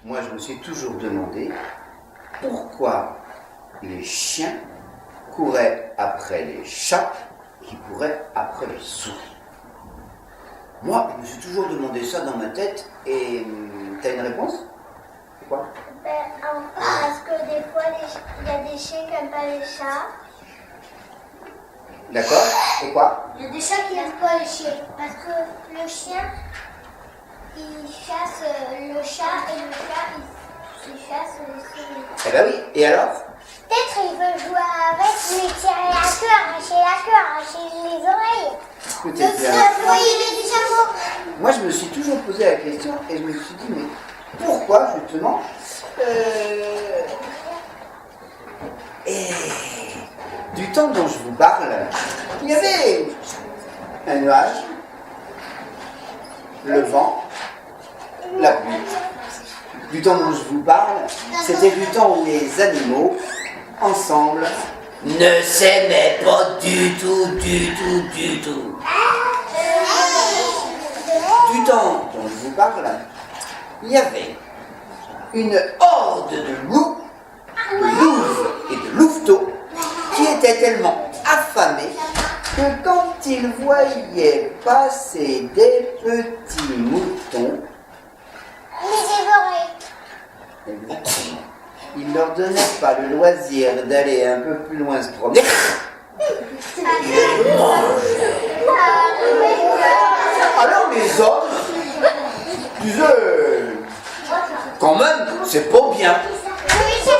moi je me suis toujours demandé pourquoi les chiens couraient après les chats qui couraient après les souris. Moi, je me suis toujours demandé ça dans ma tête et t'as une réponse? C'est quoi? Parce que des fois, il y a des chiens qui n'aiment pas les chats. D'accord. Et quoi? Il y a des chats qui n'aiment pas les chiens. Parce que le chien, il chasse le chat et le chat, il chasse les souris. Eh ben oui. Et alors? Peut-être il veut jouer avec, mais tirer la queue, arracher les oreilles. Peut-être bien. Voyez les chameaux. Moi, je me suis toujours posé la question et je me suis dit, mais pourquoi justement Et du temps dont je vous parle, il y avait un nuage, le vent, la pluie. Du temps dont je vous parle, c'était du temps où les animaux, ensemble, ne s'aimaient pas du tout. Du temps dont je vous parle, il y avait une horde de loups, de louves et de louveteaux qui étaient tellement affamés que quand ils voyaient passer des petits moutons, exactement, ils leur donnaient pas le loisir d'aller un peu plus loin se promener. Ils mangeaient. Alors les hommes disaient, quand même, c'est pas bien.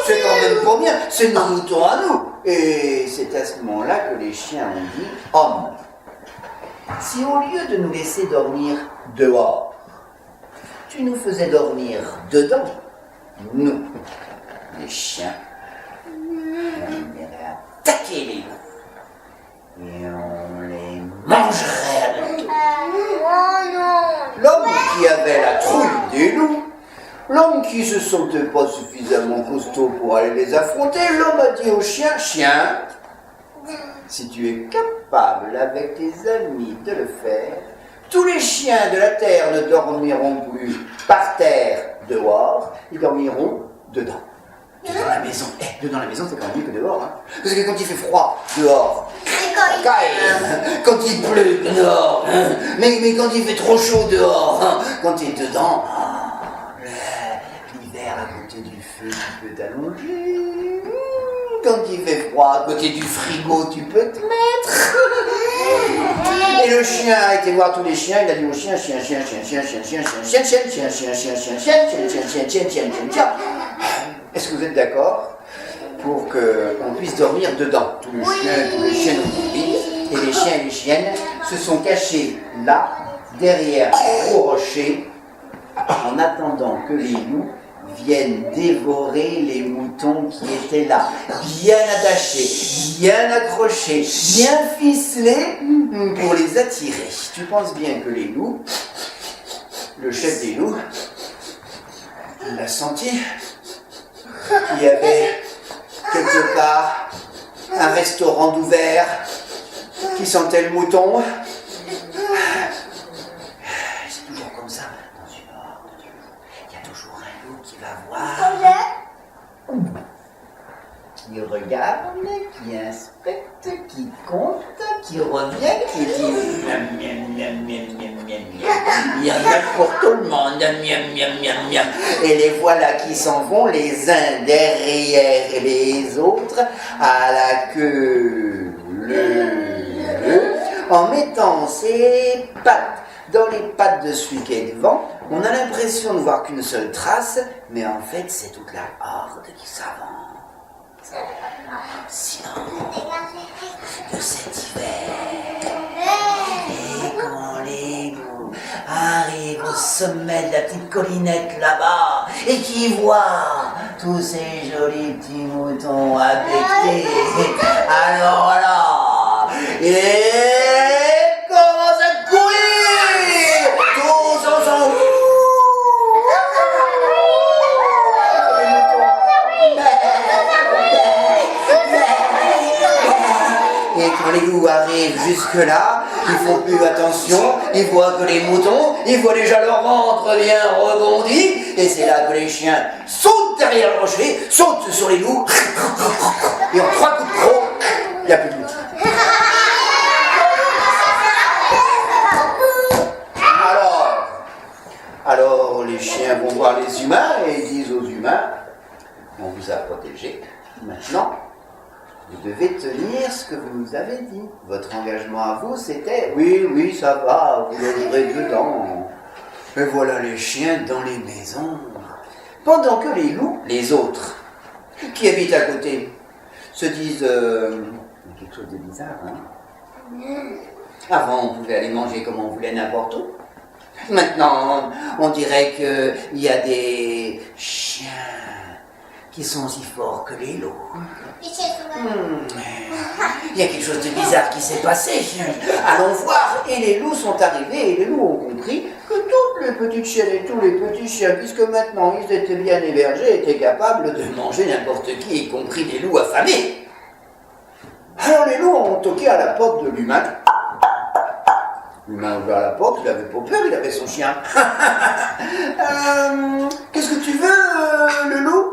C'est quand même pas bien. C'est nos moutons à nous. Et c'est à ce moment-là que les chiens ont dit, homme, si au lieu de nous laisser dormir dehors, tu nous faisais dormir dedans, nous, les chiens, on irait attaquer les loups et on les mangerait à bientôt. L'homme qui avait la trouille des loups, l'homme qui se sentait pas suffisamment costaud pour aller les affronter, l'homme a dit au chien, chien, si tu es capable avec tes amis de le faire, tous les chiens de la terre ne dormiront plus par terre dehors, ils dormiront dedans. Dedans la maison. Dedans la maison, c'est quand même mieux que dehors. Hein. Parce que quand il fait froid dehors, quand il pleut dehors, hein. mais quand il fait trop chaud dehors, hein. Quand tu es dedans, l'hiver à côté du feu, tu peux t'allonger. Quand il fait froid à côté du frigo, tu peux te mettre. Et le chien a été voir tous les chiens, il a dit au chien, chien. Est-ce que vous êtes d'accord pour qu'on puisse dormir dedans? Tous les chiens ont dit, et les chiens et les chiennes se sont cachés là, derrière un gros rocher, en attendant que les loups viennent dévorer les moutons qui étaient là, bien attachés, bien accrochés, bien ficelés, pour les attirer. Tu penses bien que les loups, le chef des loups, il a senti qu'il y avait quelque part un restaurant d'ouvert qui sentait le mouton. C'est toujours comme ça. Dans une horde, il y a toujours un loup qui va voir, qui regarde, qui inspecte, qui compte, qui revient, qui dit miam miam miam miam miam miam miam. Il y en a pour tout le monde, miam miam miam miam. Et les voilà qui s'en vont les uns derrière les autres à la queue leu, en mettant ses pattes dans les pattes de celui qui est devant. On a l'impression de voir qu'une seule trace, mais en fait c'est toute la horde qui s'avance. Silence de cet hiver. Et quand les loups arrivent au sommet de la petite collinette là-bas et qu'ils voient tous ces jolis petits moutons affectés, alors là, et commence à courir tous ensemble. Et quand les loups arrivent jusque-là, Ils font plus attention, ils voient que les moutons, ils voient déjà leur ventre bien rebondi, et c'est là que les chiens sautent derrière le rocher, sautent sur les loups, et en 3 coups de croc, il n'y a plus de loup. Alors les chiens vont voir les humains et disent aux humains, on vous a protégés, maintenant vous devez tenir ce que vous nous avez dit. Votre engagement à vous c'était, oui, ça va, vous logerez dedans. Et voilà les chiens dans les maisons. Pendant que les loups, les autres, qui habitent à côté, se disent, quelque chose de bizarre, hein. Avant on pouvait aller manger comme on voulait n'importe où. Maintenant, on dirait qu'il y a des chiens qui sont aussi forts que les loups. Il y a quelque chose de bizarre qui s'est passé. Allons voir. Et les loups sont arrivés et les loups ont compris que toutes les petites chiennes et tous les petits chiens, puisque maintenant ils étaient bien hébergés, étaient capables de manger n'importe qui, y compris des loups affamés. Alors les loups ont toqué à la porte de l'humain. L'humain a ouvert la porte, il avait pas peur, il avait son chien. Qu'est-ce que tu veux, le loup?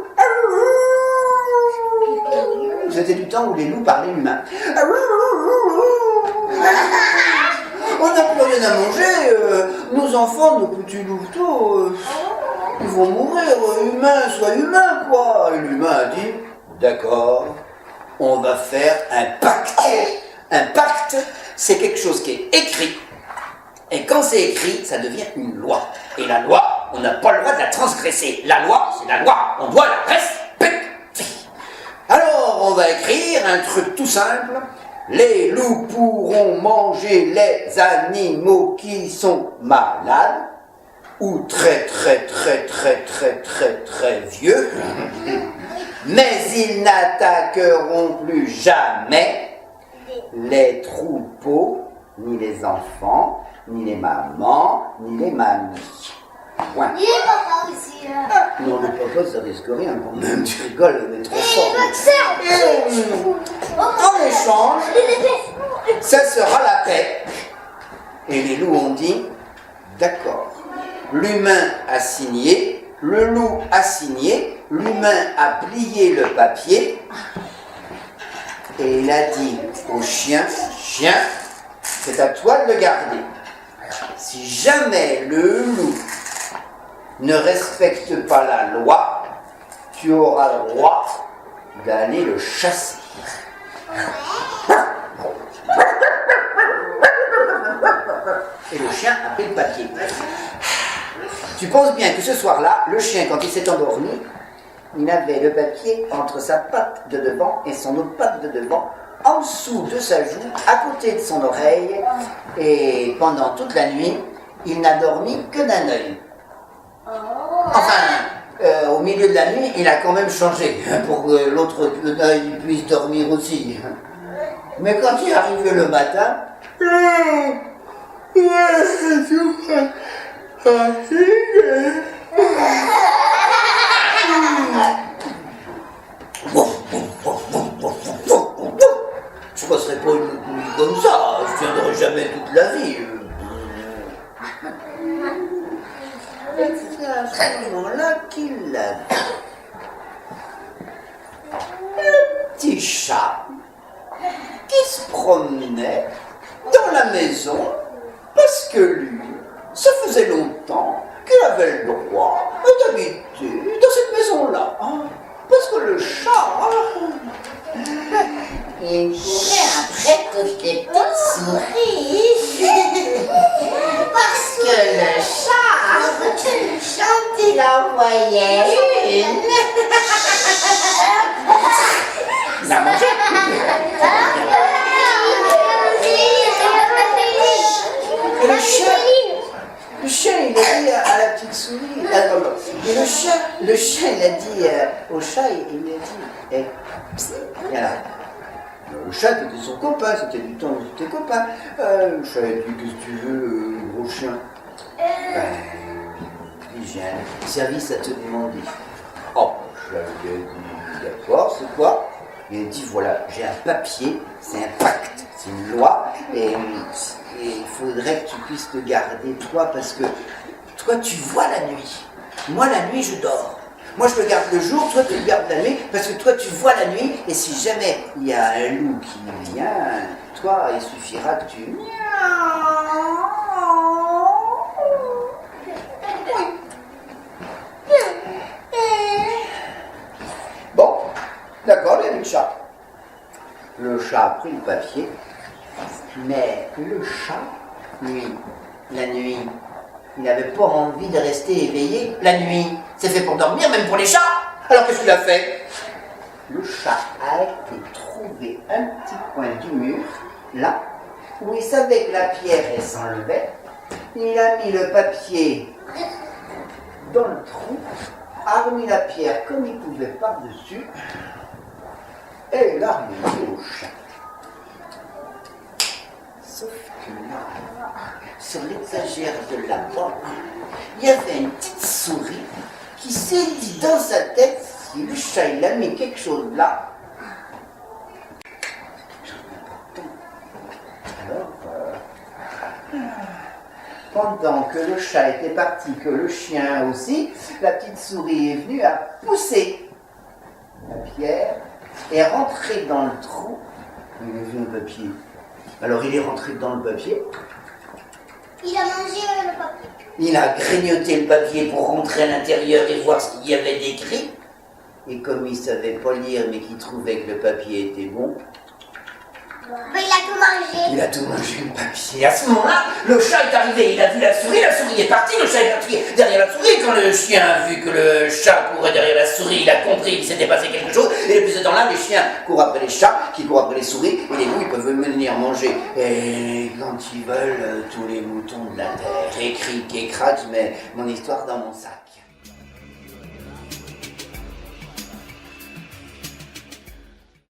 C'était du temps où les loups parlaient humain. On n'a plus rien à manger, nos enfants, nos petits louveteaux, ils vont mourir, humain, sois humain, quoi. Et l'humain a dit, d'accord, on va faire un pacte. Un pacte, c'est quelque chose qui est écrit. Et quand c'est écrit, ça devient une loi. Et la loi, on n'a pas le droit de la transgresser. La loi, c'est la loi. On doit la respecter. Alors, on va écrire un truc tout simple. Les loups pourront manger les animaux qui sont malades ou très vieux. Mais ils n'attaqueront plus jamais les troupeaux, ni les enfants, ni les mamans, ni les mamies. Point. Ni les papas aussi. Non, le papa, ça risque rien quand même. Tu rigoles, on est trop fort. En échange, ça sera la paix. Et les loups ont dit, d'accord, l'humain a signé, le loup a signé, l'humain a plié le papier, et il a dit au chien, chien, c'est à toi de le garder. Si jamais le loup ne respecte pas la loi, tu auras le droit d'aller le chasser. Et le chien a pris le papier. Tu penses bien que ce soir-là, le chien, quand il s'est endormi, il avait le papier entre sa patte de devant et son autre patte de devant, en dessous de sa joue, à côté de son oreille, et pendant toute la nuit, il n'a dormi que d'un œil. Enfin, au milieu de la nuit, il a quand même changé, pour que l'autre œil puisse dormir aussi. Mais quand il est arrivé le matin, je passerai pas une nuit comme ça, je tiendrai jamais toute la vie. C'est à ce moment-là qu'il l'a vu. Le petit chat qui se promenait dans la maison parce que lui, ça faisait longtemps qu'il avait le droit d'habiter dans cette maison-là. Parce que le chat, il courait après toutes les petites souris. Parce que le chat, quand il en voyait une, il la mangeait. Et le chien, il a dit à la petite souris, et le chien, il a dit au chat, il lui a dit, viens là. Le chat, c'était son copain, c'était du temps où c'était copain. Le chat, il a dit, qu'est-ce que tu veux, gros chien? J'ai un service à te demander. Oh, le chat, il a dit, d'accord, c'est quoi? Il a dit, voilà, j'ai un papier, c'est un pacte, c'est une loi, et il faudrait que tu puisses te garder, toi, parce que toi, tu vois la nuit. Moi, la nuit, je dors. Moi, je te garde le jour, toi, tu le gardes la nuit, parce que toi, tu vois la nuit, et si jamais il y a un loup qui vient, toi, il suffira que tu... Bon, d'accord, il y a le chat. Le chat a pris le papier, mais le chat, lui, la nuit, il n'avait pas envie de rester éveillé. La nuit, c'est fait pour dormir, même pour les chats. Alors qu'est-ce qu'il a fait? Le chat a été trouver un petit coin du mur, là, où il savait que la pierre, elle s'enlevait. Il a mis le papier dans le trou, a remis la pierre comme il pouvait par-dessus, et il a remis au chat. Sauf que là, sur l'étagère de la porte, il y avait une petite souris qui s'est dit dans sa tête, si le chat il a mis quelque chose là, alors, pendant que le chat était parti, que le chien aussi, la petite souris est venue à pousser la pierre et rentrer dans le trou. Il a vu un papier. Alors il est rentré dans le papier. Il a mangé le papier. Il a grignoté le papier pour rentrer à l'intérieur et voir ce qu'il y avait d'écrit. Et comme il ne savait pas lire mais qu'il trouvait que le papier était bon, Mais il a tout mangé. il a tout mangé le papier. À ce moment-là, le chat est arrivé, il a vu la souris est partie, le chat est parti derrière la souris. Quand le chien a vu que le chat courait derrière la souris, il a compris qu'il s'était passé quelque chose. Et depuis ce temps-là, les chiens courent après les chats, qui courent après les souris, et les loups, ils peuvent venir manger. Et quand ils veulent, tous les moutons de la terre, et cric et craque, je mets mon histoire dans mon sac.